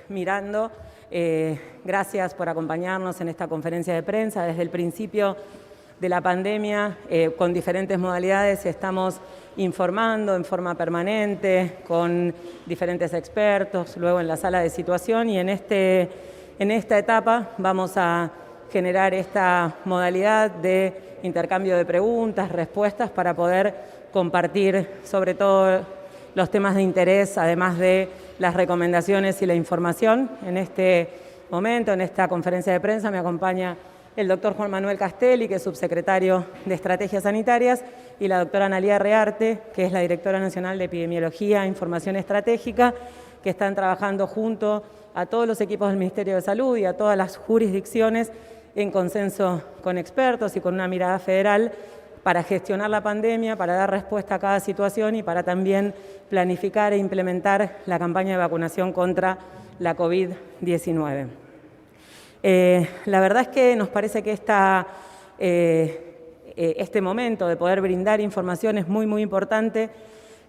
mirando. Gracias por acompañarnos en esta conferencia de prensa. Desde el principio de la pandemia, con diferentes modalidades, estamos informando en forma permanente con diferentes expertos, luego en la sala de situación, y en esta etapa vamos a generar esta modalidad de intercambio de preguntas, respuestas, para poder compartir sobre todo los temas de interés, además de las recomendaciones y la información. En este momento, en esta conferencia de prensa, me acompaña el doctor Juan Manuel Castelli, que es subsecretario de Estrategias Sanitarias, y la doctora Analía Rearte, que es la directora nacional de Epidemiología e Información Estratégica, que están trabajando junto a todos los equipos del Ministerio de Salud y a todas las jurisdicciones en consenso con expertos y con una mirada federal para gestionar la pandemia, para dar respuesta a cada situación y para también planificar e implementar la campaña de vacunación contra la COVID-19. La verdad es que nos parece que este momento de poder brindar información es muy importante.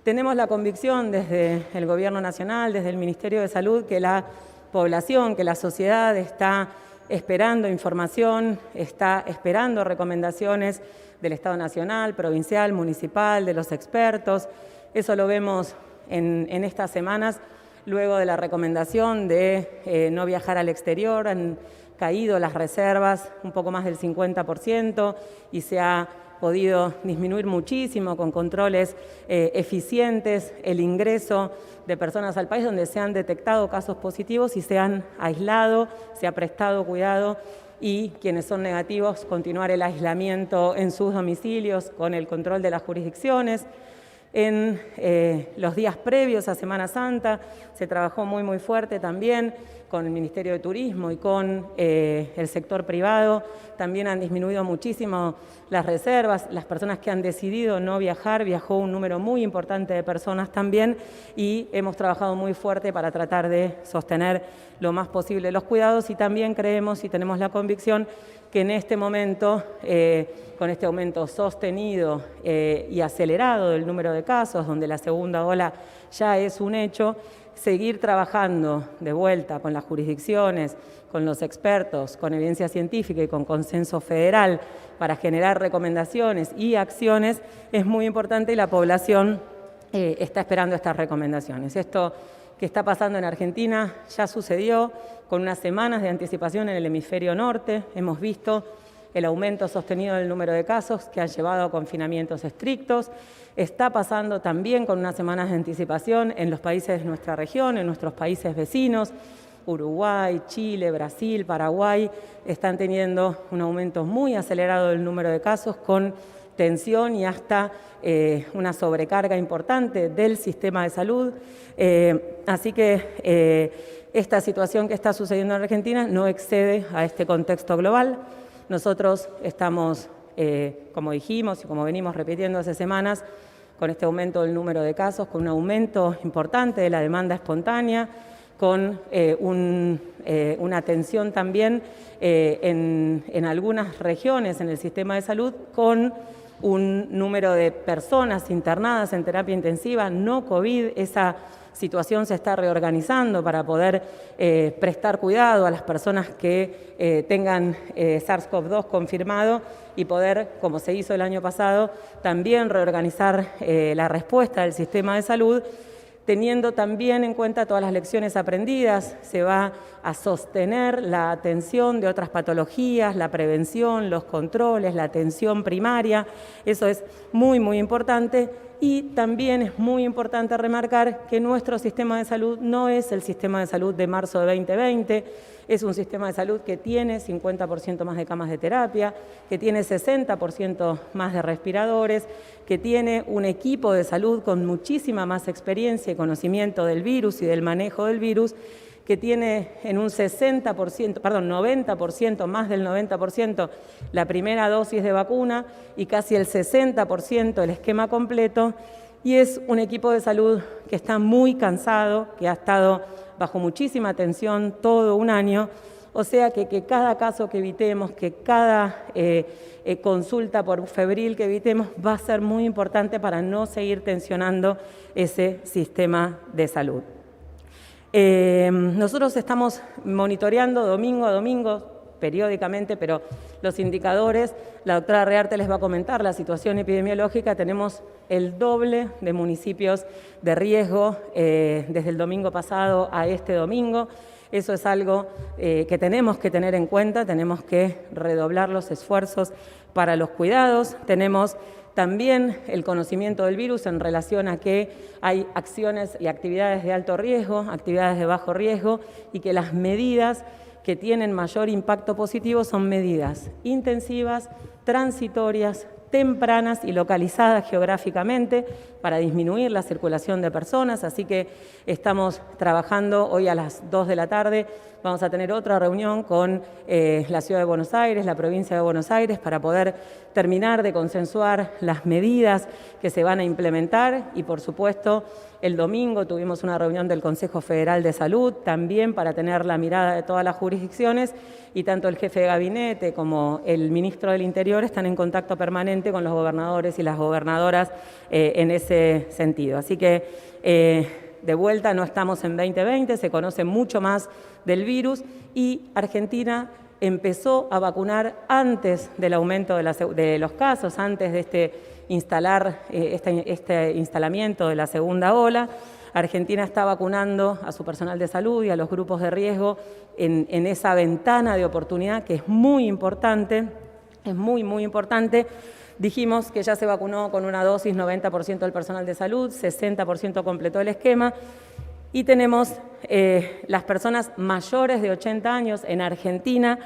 Tenemos la convicción desde el Gobierno Nacional, desde el Ministerio de Salud, que la población, que la sociedad está esperando información, está esperando recomendaciones del Estado nacional, provincial, municipal, de los expertos. Eso lo vemos en estas semanas. Luego de la recomendación de no viajar al exterior, han caído las reservas un poco más del 50% y se ha podido disminuir muchísimo con controles eficientes el ingreso de personas al país, donde se han detectado casos positivos y se han aislado, se ha prestado cuidado, y quienes son negativos, continuar el aislamiento en sus domicilios con el control de las jurisdicciones. En los días previos a Semana Santa se trabajó muy fuerte también con el Ministerio de Turismo y con el sector privado. También han disminuido muchísimo las reservas. Las personas que han decidido no viajar, viajó un número muy importante de personas también, y hemos trabajado muy fuerte para tratar de sostener lo más posible los cuidados, y también creemos y tenemos la convicción que en este momento, con este aumento sostenido y acelerado del número de casos, donde la segunda ola ya es un hecho, seguir trabajando de vuelta con las jurisdicciones, con los expertos, con evidencia científica y con consenso federal para generar recomendaciones y acciones es muy importante, y la población está esperando estas recomendaciones. Esto que está pasando en Argentina ya sucedió con unas semanas de anticipación en el hemisferio norte. Hemos visto el aumento sostenido del número de casos que han llevado a confinamientos estrictos. Está pasando también con unas semanas de anticipación en los países de nuestra región, en nuestros países vecinos. Uruguay, Chile, Brasil, Paraguay están teniendo un aumento muy acelerado del número de casos, con tensión y hasta una sobrecarga importante del sistema de salud. Así que esta situación que está sucediendo en Argentina no excede a este contexto global. Nosotros estamos, como dijimos y como venimos repitiendo hace semanas, con este aumento del número de casos, con un aumento importante de la demanda espontánea, con una tensión también en algunas regiones en el sistema de salud, con un número de personas internadas en terapia intensiva, no COVID. Esa situación se está reorganizando para poder prestar cuidado a las personas que tengan SARS-CoV-2 confirmado y poder, como se hizo el año pasado, también reorganizar la respuesta del sistema de salud, teniendo también en cuenta todas las lecciones aprendidas. Se va a sostener la atención de otras patologías, la prevención, los controles, la atención primaria. Eso es muy importante. Y también es muy importante remarcar que nuestro sistema de salud no es el sistema de salud de marzo de 2020, es un sistema de salud que tiene 50% más de camas de terapia, que tiene 60% más de respiradores, que tiene un equipo de salud con muchísima más experiencia y conocimiento del virus y del manejo del virus, que tiene en un 90%, más del 90%, la primera dosis de vacuna y casi el 60% el esquema completo, y es un equipo de salud que está muy cansado, que ha estado bajo muchísima tensión todo un año. O sea que cada caso que evitemos, que cada consulta por febril que evitemos va a ser muy importante para no seguir tensionando ese sistema de salud. Nosotros estamos monitoreando domingo a domingo, periódicamente, pero los indicadores, la doctora Rearte les va a comentar la situación epidemiológica. Tenemos el doble de municipios de riesgo desde el domingo pasado a este domingo. Eso es algo que tenemos que tener en cuenta, tenemos que redoblar los esfuerzos para los cuidados. Tenemos también el conocimiento del virus en relación a que hay acciones y actividades de alto riesgo, actividades de bajo riesgo, y que las medidas que tienen mayor impacto positivo son medidas intensivas, transitorias, tempranas y localizadas geográficamente para disminuir la circulación de personas. Así que estamos trabajando hoy a las 2 de la tarde. Vamos a tener otra reunión con la Ciudad de Buenos Aires, la provincia de Buenos Aires, para poder terminar de consensuar las medidas que se van a implementar. Y, por supuesto, el domingo tuvimos una reunión del Consejo Federal de Salud, también para tener la mirada de todas las jurisdicciones, y tanto el jefe de gabinete como el ministro del Interior están en contacto permanente con los gobernadores y las gobernadoras en ese sentido. Así que, de vuelta, no estamos en 2020, se conoce mucho más del virus, y Argentina empezó a vacunar antes del aumento de los casos, antes de este instalamiento de la segunda ola. Argentina está vacunando a su personal de salud y a los grupos de riesgo en esa ventana de oportunidad que es muy importante, es muy, muy importante. Dijimos que ya se vacunó con una dosis 90% del personal de salud, 60% completó el esquema, y tenemos las personas mayores de 80 años en Argentina.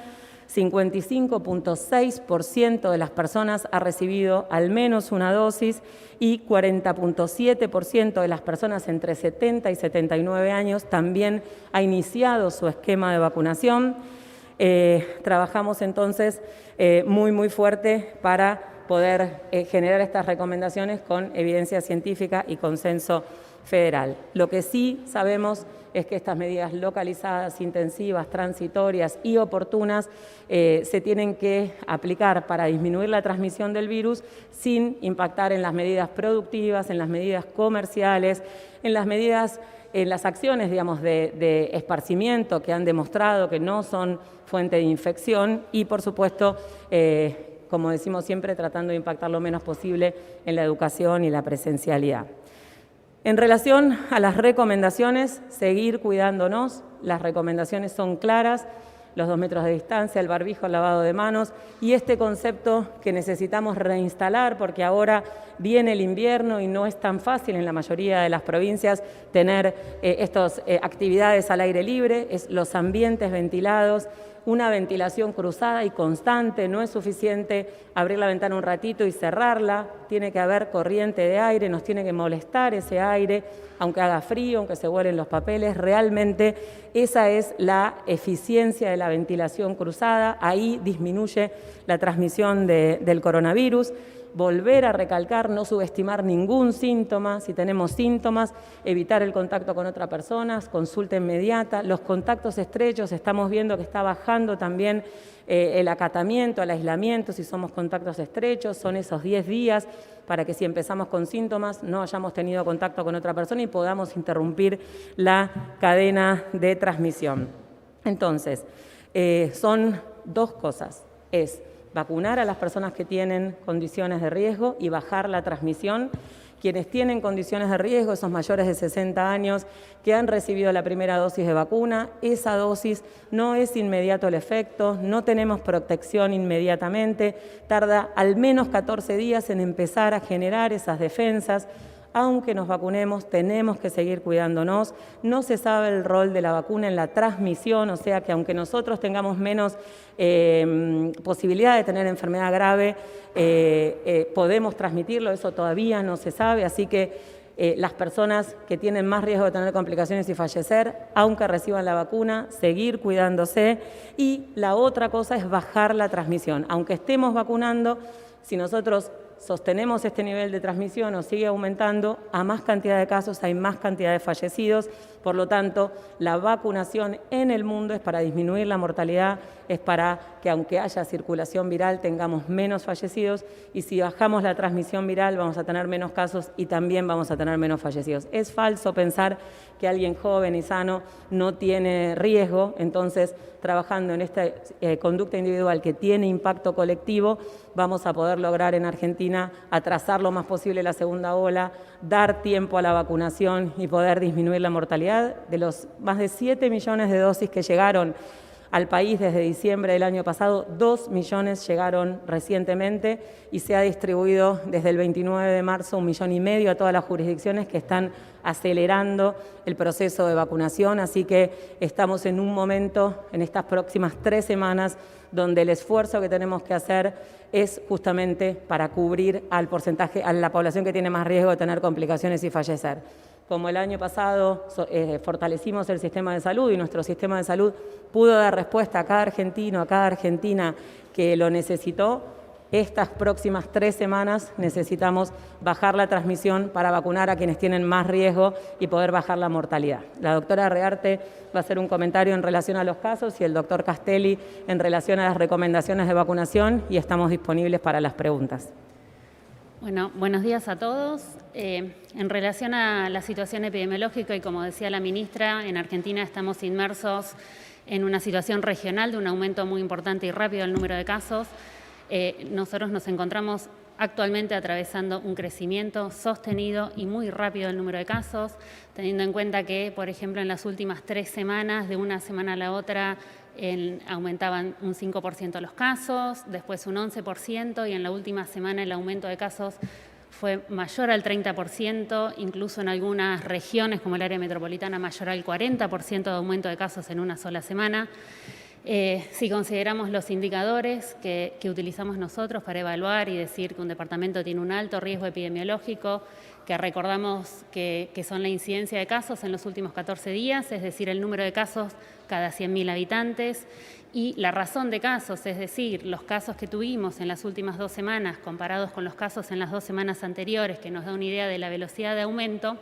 55.6% de las personas ha recibido al menos una dosis y 40.7% de las personas entre 70 y 79 años también ha iniciado su esquema de vacunación. Trabajamos entonces muy, muy fuerte para poder generar estas recomendaciones con evidencia científica y consenso federal. Lo que sí sabemos es que estas medidas localizadas, intensivas, transitorias y oportunas se tienen que aplicar para disminuir la transmisión del virus sin impactar en las medidas productivas, en las medidas comerciales, en las acciones, digamos, de esparcimiento que han demostrado que no son fuente de infección, y, por supuesto, como decimos siempre, tratando de impactar lo menos posible en la educación y la presencialidad. En relación a las recomendaciones, seguir cuidándonos. Las recomendaciones son claras: los 2 metros de distancia, el barbijo, el lavado de manos, y este concepto que necesitamos reinstalar, porque ahora viene el invierno y no es tan fácil en la mayoría de las provincias tener estas actividades al aire libre, es los ambientes ventilados. Una ventilación cruzada y constante, no es suficiente abrir la ventana un ratito y cerrarla, tiene que haber corriente de aire, nos tiene que molestar ese aire, aunque haga frío, aunque se vuelen los papeles. Realmente esa es la eficiencia de la ventilación cruzada, ahí disminuye la transmisión del coronavirus. Volver a recalcar, no subestimar ningún síntoma. Si tenemos síntomas, evitar el contacto con otras personas, consulta inmediata. Los contactos estrechos, estamos viendo que está bajando también el acatamiento, el aislamiento, si somos contactos estrechos. Son esos 10 días para que, si empezamos con síntomas, no hayamos tenido contacto con otra persona y podamos interrumpir la cadena de transmisión. Entonces, son 2 cosas. Es vacunar a las personas que tienen condiciones de riesgo y bajar la transmisión. Quienes tienen condiciones de riesgo, esos mayores de 60 años que han recibido la primera dosis de vacuna, esa dosis no es inmediato el efecto, no tenemos protección inmediatamente, tarda al menos 14 días en empezar a generar esas defensas. Aunque nos vacunemos, tenemos que seguir cuidándonos. No se sabe el rol de la vacuna en la transmisión, o sea que aunque nosotros tengamos menos posibilidad de tener enfermedad grave, podemos transmitirlo, eso todavía no se sabe. Así que las personas que tienen más riesgo de tener complicaciones y fallecer, aunque reciban la vacuna, seguir cuidándose. Y la otra cosa es bajar la transmisión. Aunque estemos vacunando, si nosotros sostenemos este nivel de transmisión o sigue aumentando, a más cantidad de casos hay más cantidad de fallecidos. Por lo tanto, la vacunación en el mundo es para disminuir la mortalidad, es para que aunque haya circulación viral tengamos menos fallecidos, y si bajamos la transmisión viral vamos a tener menos casos y también vamos a tener menos fallecidos. Es falso pensar que alguien joven y sano no tiene riesgo. Entonces, trabajando en esta conducta individual que tiene impacto colectivo, vamos a poder lograr en Argentina atrasar lo más posible la segunda ola, dar tiempo a la vacunación y poder disminuir la mortalidad. De los más de 7 millones de dosis que llegaron al país desde diciembre del año pasado, 2 millones llegaron recientemente y se ha distribuido desde el 29 de marzo 1,5 millones a todas las jurisdicciones que están acelerando el proceso de vacunación. Así que estamos en un momento, en estas próximas 3 semanas, donde el esfuerzo que tenemos que hacer es justamente para cubrir al porcentaje, a la población que tiene más riesgo de tener complicaciones y fallecer. Como el año pasado fortalecimos el sistema de salud y nuestro sistema de salud pudo dar respuesta a cada argentino, a cada argentina que lo necesitó, estas próximas 3 semanas necesitamos bajar la transmisión para vacunar a quienes tienen más riesgo y poder bajar la mortalidad. La doctora Rearte va a hacer un comentario en relación a los casos y el doctor Castelli en relación a las recomendaciones de vacunación, y estamos disponibles para las preguntas. Bueno, buenos días a todos. En relación a la situación epidemiológica, y como decía la ministra, en Argentina estamos inmersos en una situación regional de un aumento muy importante y rápido del número de casos. Nosotros nos encontramos actualmente atravesando un crecimiento sostenido y muy rápido del número de casos, teniendo en cuenta que, por ejemplo, en las últimas 3 semanas, de una semana a la otra, aumentaban un 5% los casos, después un 11%, y en la última semana el aumento de casos fue mayor al 30%, incluso en algunas regiones como el área metropolitana mayor al 40% de aumento de casos en una sola semana. Si consideramos los indicadores que utilizamos nosotros para evaluar y decir que un departamento tiene un alto riesgo epidemiológico, que recordamos que son la incidencia de casos en los últimos 14 días, es decir, el número de casos cada 100.000 habitantes, y la razón de casos, es decir, los casos que tuvimos en las últimas 2 semanas comparados con los casos en las 2 semanas anteriores, que nos da una idea de la velocidad de aumento.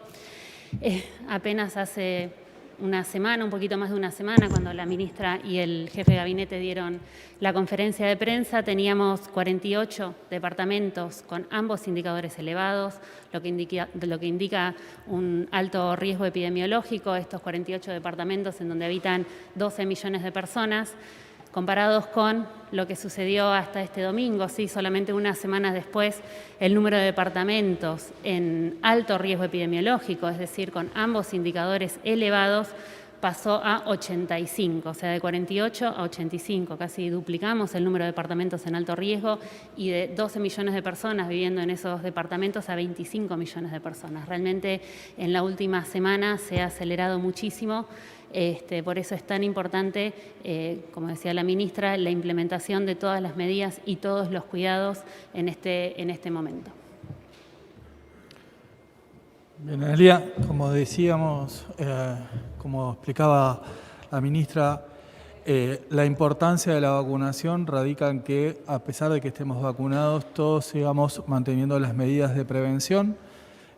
Apenas hace una semana, un poquito más de una semana, cuando la ministra y el jefe de gabinete dieron la conferencia de prensa, teníamos 48 departamentos con ambos indicadores elevados, lo que indica un alto riesgo epidemiológico. Estos 48 departamentos en donde habitan 12 millones de personas, comparados con lo que sucedió hasta este domingo, sí, solamente unas semanas después, el número de departamentos en alto riesgo epidemiológico, es decir, con ambos indicadores elevados, pasó a 85, o sea, de 48 a 85, casi duplicamos el número de departamentos en alto riesgo, y de 12 millones de personas viviendo en esos departamentos a 25 millones de personas. Realmente en la última semana se ha acelerado muchísimo. Por eso es tan importante, como decía la ministra, la implementación de todas las medidas y todos los cuidados en este momento. Bien, Analia, como decíamos, como explicaba la ministra, la importancia de la vacunación radica en que, a pesar de que estemos vacunados, todos sigamos manteniendo las medidas de prevención.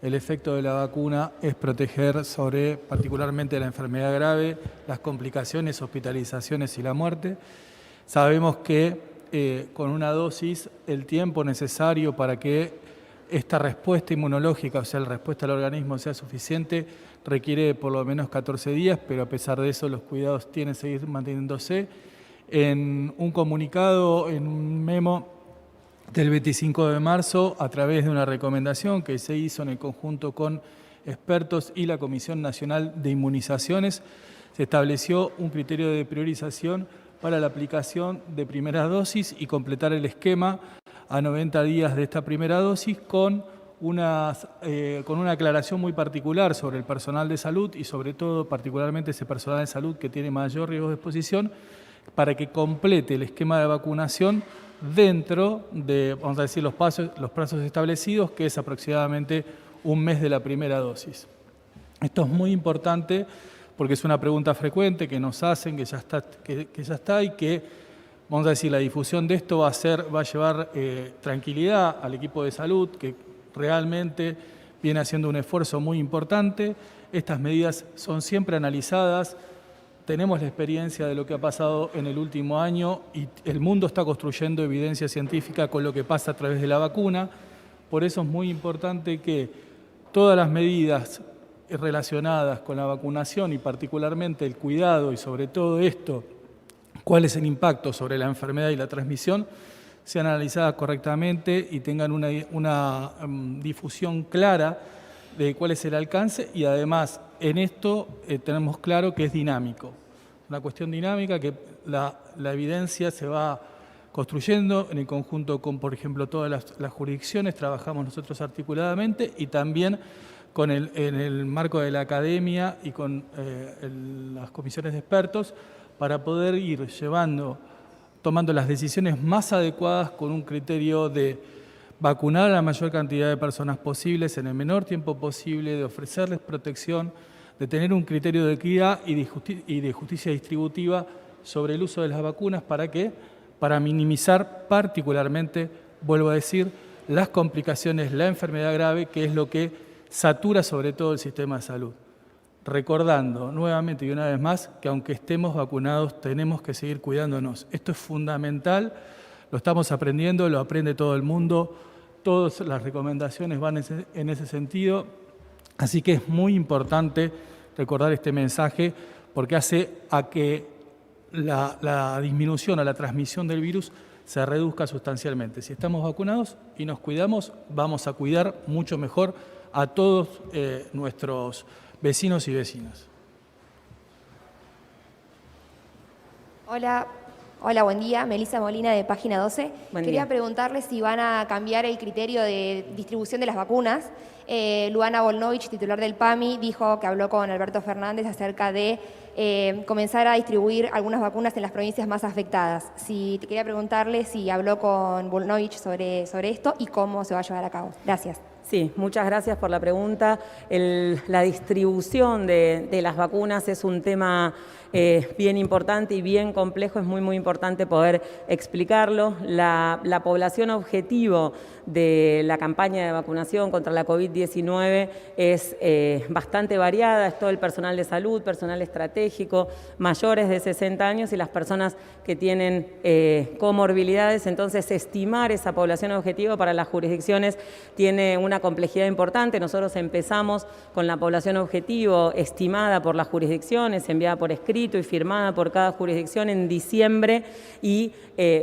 El efecto de la vacuna es proteger sobre particularmente la enfermedad grave, las complicaciones, hospitalizaciones y la muerte. Sabemos que con una dosis el tiempo necesario para que esta respuesta inmunológica, o sea, la respuesta del organismo sea suficiente, requiere por lo menos 14 días, pero a pesar de eso los cuidados tienen que seguir manteniéndose. En un comunicado, en un memo del 25 de marzo, a través de una recomendación que se hizo en el conjunto con expertos y la Comisión Nacional de Inmunizaciones, se estableció un criterio de priorización para la aplicación de primera dosis y completar el esquema a 90 días de esta primera dosis con una aclaración muy particular sobre el personal de salud y sobre todo particularmente ese personal de salud que tiene mayor riesgo de exposición, para que complete el esquema de vacunación dentro de, vamos a decir, los plazos establecidos, que es aproximadamente un mes de la primera dosis. Esto es muy importante porque es una pregunta frecuente que nos hacen, que ya está y que vamos a decir, la difusión de esto va a llevar tranquilidad al equipo de salud, que realmente viene haciendo un esfuerzo muy importante. Estas medidas son siempre analizadas. Tenemos la experiencia de lo que ha pasado en el último año y el mundo está construyendo evidencia científica con lo que pasa a través de la vacuna. Por eso es muy importante que todas las medidas relacionadas con la vacunación y particularmente el cuidado y sobre todo esto, cuál es el impacto sobre la enfermedad y la transmisión, sean analizadas correctamente y tengan una difusión clara de cuál es el alcance y además en esto tenemos claro que es dinámico, una cuestión dinámica que la evidencia se va construyendo en el conjunto con, por ejemplo, todas las jurisdicciones, trabajamos nosotros articuladamente y también en el marco de la academia y con las comisiones de expertos para poder ir tomando las decisiones más adecuadas con un criterio de vacunar a la mayor cantidad de personas posibles en el menor tiempo posible, de ofrecerles protección, de tener un criterio de equidad y de justicia distributiva sobre el uso de las vacunas. ¿Para qué? Para minimizar particularmente, vuelvo a decir, las complicaciones, la enfermedad grave, que es lo que satura sobre todo el sistema de salud. Recordando nuevamente y una vez más que aunque estemos vacunados tenemos que seguir cuidándonos. Esto es fundamental, lo estamos aprendiendo, lo aprende todo el mundo, todas las recomendaciones van en ese sentido, así que es muy importante recordar este mensaje porque hace a que la disminución o la transmisión del virus se reduzca sustancialmente. Si estamos vacunados y nos cuidamos, vamos a cuidar mucho mejor a todos nuestros vecinos y vecinas. Hola, buen día. Melissa Molina de Página 12. Quería preguntarle si van a cambiar el criterio de distribución de las vacunas. Luana Volnovich, titular del PAMI, dijo que habló con Alberto Fernández acerca de comenzar a distribuir algunas vacunas en las provincias más afectadas. Quería preguntarle si habló con Volnovich sobre esto y cómo se va a llevar a cabo. Gracias. Sí, muchas gracias por la pregunta. La distribución de las vacunas es un tema bien importante y bien complejo. Es muy importante poder explicarlo. La población objetivo de la campaña de vacunación contra la COVID-19 es bastante variada. Es todo el personal de salud, personal estratégico, mayores de 60 años y las personas que tienen comorbilidades. Entonces, estimar esa población objetivo para las jurisdicciones tiene una complejidad importante. Nosotros empezamos con la población objetivo estimada por las jurisdicciones, enviada por escrito y firmada por cada jurisdicción en diciembre y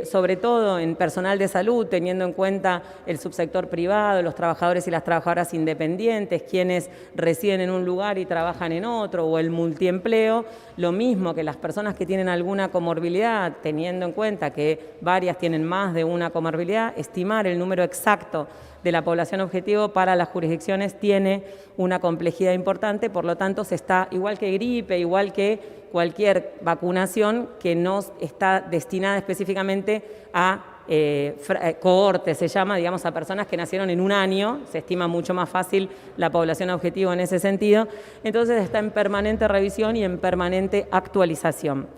sobre todo en personal de salud, teniendo en cuenta el subsector privado, los trabajadores y las trabajadoras independientes, quienes residen en un lugar y trabajan en otro, o el multiempleo, lo mismo que las personas que tienen alguna comorbilidad, teniendo en cuenta que varias tienen más de una comorbilidad, estimar el número exacto de la población objetivo para las jurisdicciones tiene una complejidad importante, por lo tanto se está, igual que gripe, igual que cualquier vacunación que no está destinada específicamente a cohorte, se llama, digamos, a personas que nacieron en un año, se estima mucho más fácil la población objetivo en ese sentido, entonces está en permanente revisión y en permanente actualización.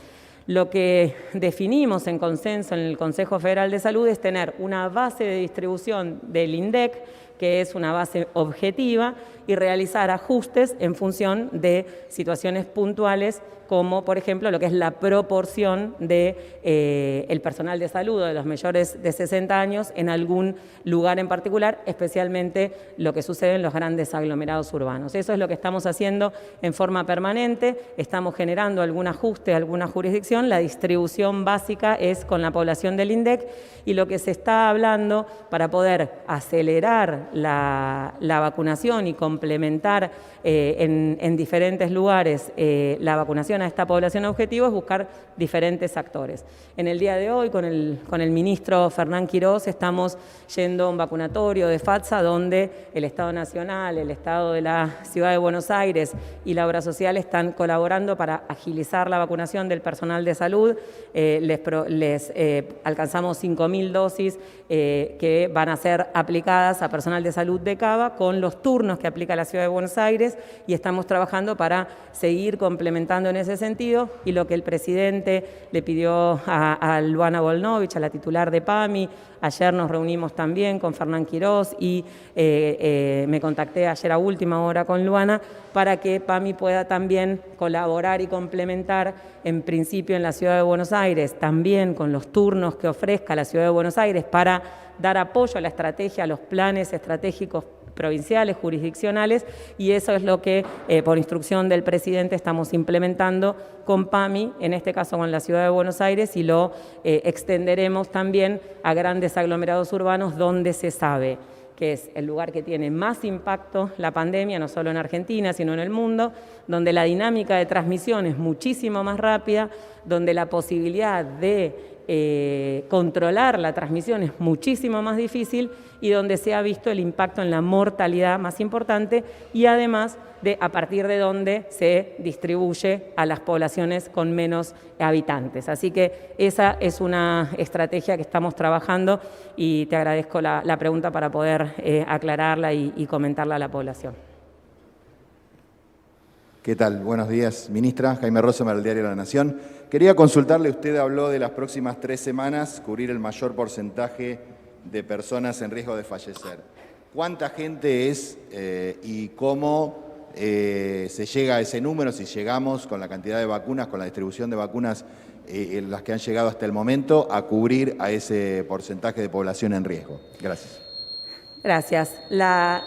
Lo que definimos en consenso en el Consejo Federal de Salud es tener una base de distribución del INDEC, que es una base objetiva, y realizar ajustes en función de situaciones puntuales, como por ejemplo lo que es la proporción de el personal de salud de los mayores de 60 años en algún lugar en particular, especialmente lo que sucede en los grandes aglomerados urbanos. Eso es lo que estamos haciendo en forma permanente, estamos generando algún ajuste a alguna jurisdicción, la distribución básica es con la población del INDEC y lo que se está hablando para poder acelerar la vacunación y complementar en diferentes lugares la vacunación a esta población objetivo es buscar diferentes actores. En el día de hoy, con el ministro Fernán Quirós, estamos yendo a un vacunatorio de FATSA donde el Estado Nacional, el Estado de la Ciudad de Buenos Aires y la Obra Social están colaborando para agilizar la vacunación del personal de salud. Alcanzamos 5.000 dosis que van a ser aplicadas a personal Nacional de Salud de Cava con los turnos que aplica la Ciudad de Buenos Aires y estamos trabajando para seguir complementando en ese sentido y lo que el presidente le pidió a Luana Volnovich, a la titular de PAMI. Ayer nos reunimos también con Fernán Quirós y me contacté ayer a última hora con Luana para que PAMI pueda también colaborar y complementar en principio en la Ciudad de Buenos Aires, también con los turnos que ofrezca la Ciudad de Buenos Aires para dar apoyo a la estrategia, a los planes estratégicos provinciales, jurisdiccionales, y eso es lo que por instrucción del presidente estamos implementando con PAMI, en este caso con la Ciudad de Buenos Aires, y lo extenderemos también a grandes aglomerados urbanos donde se sabe que es el lugar que tiene más impacto la pandemia, no solo en Argentina, sino en el mundo, donde la dinámica de transmisión es muchísimo más rápida, donde la posibilidad de controlar la transmisión es muchísimo más difícil y donde se ha visto el impacto en la mortalidad más importante y además a partir de donde se distribuye a las poblaciones con menos habitantes. Así que esa es una estrategia que estamos trabajando y te agradezco la pregunta para poder aclararla y comentarla a la población. ¿Qué tal? Buenos días, ministra. Jaime Rosemer, del Diario La Nación. Quería consultarle, usted habló de las próximas 3 semanas cubrir el mayor porcentaje de personas en riesgo de fallecer. ¿Cuánta gente es y cómo se llega a ese número, si llegamos con la cantidad de vacunas, con la distribución de vacunas, las que han llegado hasta el momento, a cubrir a ese porcentaje de población en riesgo? Gracias. Gracias. La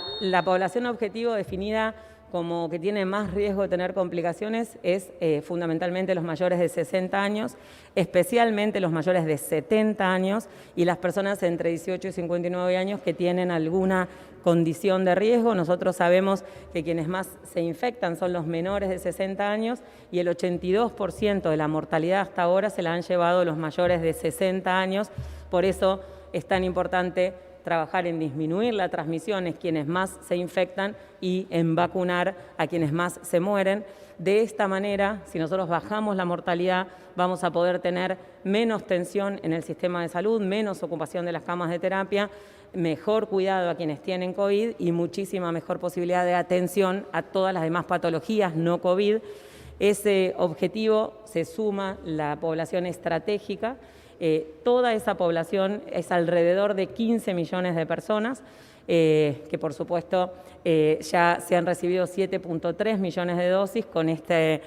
población objetivo definida como que tiene más riesgo de tener complicaciones es fundamentalmente los mayores de 60 años, especialmente los mayores de 70 años y las personas entre 18 y 59 años que tienen alguna condición de riesgo. Nosotros sabemos que quienes más se infectan son los menores de 60 años y el 82% de la mortalidad hasta ahora se la han llevado los mayores de 60 años. Por eso es tan importante trabajar en disminuir la transmisión en quienes más se infectan y en vacunar a quienes más se mueren. De esta manera, si nosotros bajamos la mortalidad, vamos a poder tener menos tensión en el sistema de salud, menos ocupación de las camas de terapia, mejor cuidado a quienes tienen COVID y muchísima mejor posibilidad de atención a todas las demás patologías no COVID. Ese objetivo se suma la población estratégica. Toda esa población es alrededor de 15 millones de personas, que por supuesto ya se han recibido 7.3 millones de dosis con este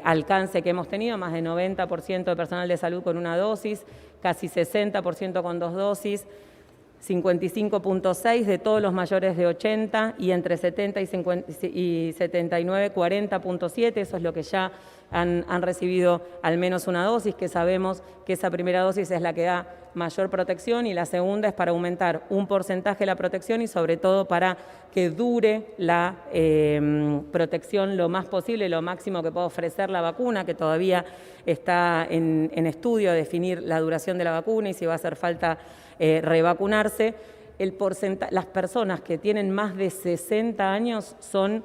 alcance que hemos tenido, más de 90% de personal de salud con una dosis, casi 60% con 2 dosis, 55.6 de todos los mayores de 80 y entre 70 y 79, 40.7, eso es lo que ya han recibido al menos una dosis, que sabemos que esa primera dosis es la que da mayor protección y la segunda es para aumentar un porcentaje de la protección y sobre todo para que dure la protección lo más posible, lo máximo que puede ofrecer la vacuna, que todavía está en estudio definir la duración de la vacuna y si va a hacer falta revacunarse. Las personas que tienen más de 60 años son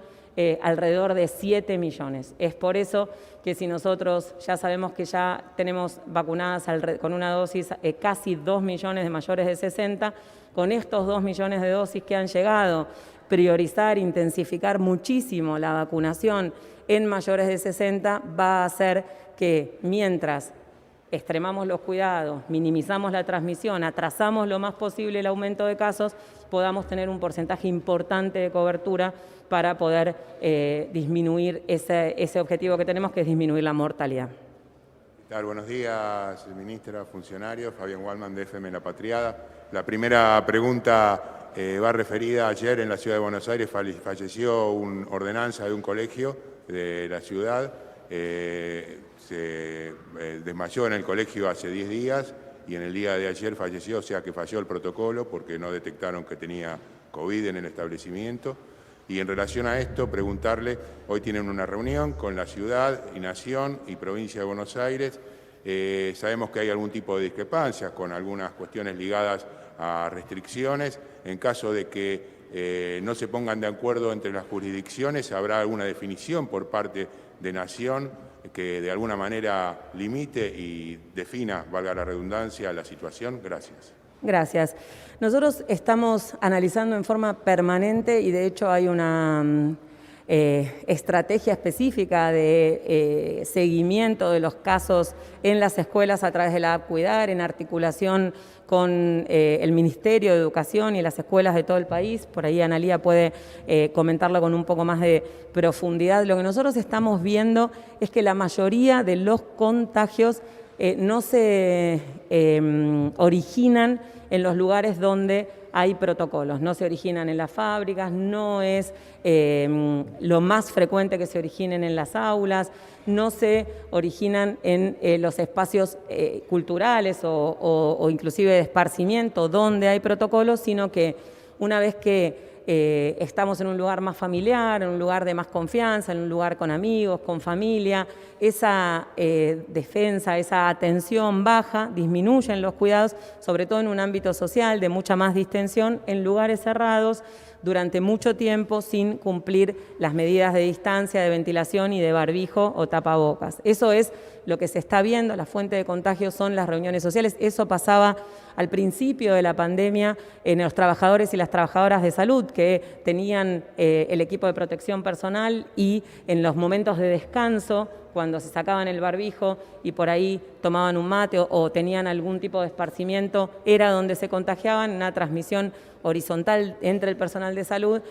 alrededor de 7 millones. Es por eso que si nosotros ya sabemos que ya tenemos vacunadas con una dosis casi 2 millones de mayores de 60, con estos 2 millones de dosis que han llegado, priorizar, intensificar muchísimo la vacunación en mayores de 60 va a hacer que mientras extremamos los cuidados, minimizamos la transmisión, atrasamos lo más posible el aumento de casos, podamos tener un porcentaje importante de cobertura para poder disminuir ese objetivo que tenemos, que es disminuir la mortalidad. ¿Qué tal? Buenos días, ministra, funcionarios. Fabián Waldman, de FM La Patriada. La primera pregunta va referida. Ayer en la Ciudad de Buenos Aires falleció una ordenanza de un colegio de la ciudad. Se desmayó en el colegio hace 10 días y en el día de ayer falleció, o sea que falló el protocolo porque no detectaron que tenía COVID en el establecimiento. Y en relación a esto, preguntarle, hoy tienen una reunión con la ciudad y nación y provincia de Buenos Aires. Sabemos que hay algún tipo de discrepancias con algunas cuestiones ligadas a restricciones. En caso de que no se pongan de acuerdo entre las jurisdicciones, ¿habrá alguna definición por parte de nación que de alguna manera limite y defina, valga la redundancia, la situación? Gracias. Gracias. Nosotros estamos analizando en forma permanente y de hecho hay una estrategia específica de seguimiento de los casos en las escuelas a través de la app Cuidar, en articulación con el Ministerio de Educación y las escuelas de todo el país. Por ahí Analía puede comentarlo con un poco más de profundidad. Lo que nosotros estamos viendo es que la mayoría de los contagios no se originan en los lugares donde hay protocolos, no se originan en las fábricas, no es lo más frecuente que se originen en las aulas, no se originan en los espacios culturales o inclusive de esparcimiento donde hay protocolos, sino que una vez que estamos en un lugar más familiar, en un lugar de más confianza, en un lugar con amigos, con familia, esa defensa, esa atención baja, disminuyen los cuidados, sobre todo en un ámbito social de mucha más distensión, en lugares cerrados, durante mucho tiempo sin cumplir las medidas de distancia, de ventilación y de barbijo o tapabocas. Eso es lo que se está viendo, la fuente de contagio son las reuniones sociales. Eso pasaba al principio de la pandemia en los trabajadores y las trabajadoras de salud que tenían el equipo de protección personal y en los momentos de descanso, cuando se sacaban el barbijo y por ahí tomaban un mate o tenían algún tipo de esparcimiento, era donde se contagiaban, una transmisión horizontal entre el personal de salud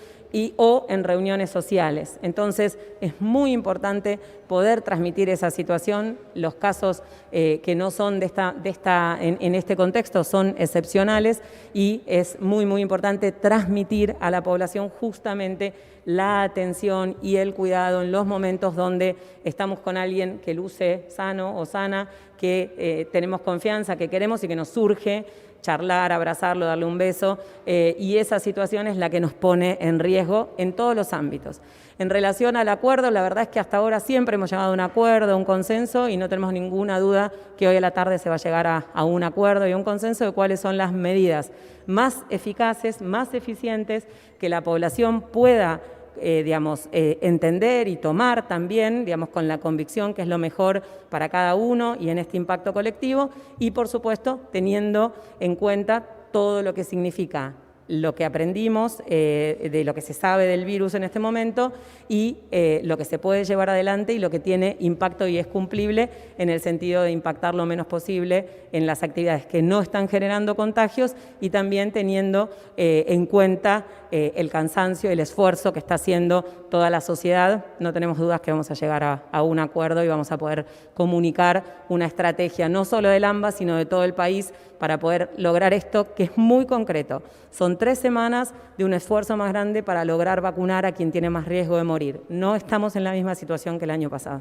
o en reuniones sociales. Entonces, es muy importante poder transmitir esa situación. Los casos que no son en este contexto son excepcionales y es muy, muy importante transmitir a la población justamente la atención y el cuidado en los momentos donde estamos con alguien que luce sano o sana, que tenemos confianza, que queremos y que nos surge charlar, abrazarlo, darle un beso, y esa situación es la que nos pone en riesgo en todos los ámbitos. En relación al acuerdo, la verdad es que hasta ahora siempre hemos llegado a un acuerdo, a un consenso, y no tenemos ninguna duda que hoy a la tarde se va a llegar a un acuerdo y a un consenso de cuáles son las medidas más eficaces, más eficientes, que la población pueda entender y tomar también, con la convicción que es lo mejor para cada uno y en este impacto colectivo, y por supuesto teniendo en cuenta todo lo que significa lo que aprendimos, de lo que se sabe del virus en este momento y lo que se puede llevar adelante y lo que tiene impacto y es cumplible en el sentido de impactar lo menos posible en las actividades que no están generando contagios y también teniendo en cuenta el cansancio y el esfuerzo que está haciendo toda la sociedad. No tenemos dudas que vamos a llegar a un acuerdo y vamos a poder comunicar una estrategia no solo del AMBA, sino de todo el país para poder lograr esto que es muy concreto. Son 3 semanas de un esfuerzo más grande para lograr vacunar a quien tiene más riesgo de morir. No estamos en la misma situación que el año pasado.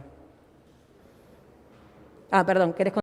Perdón, ¿querés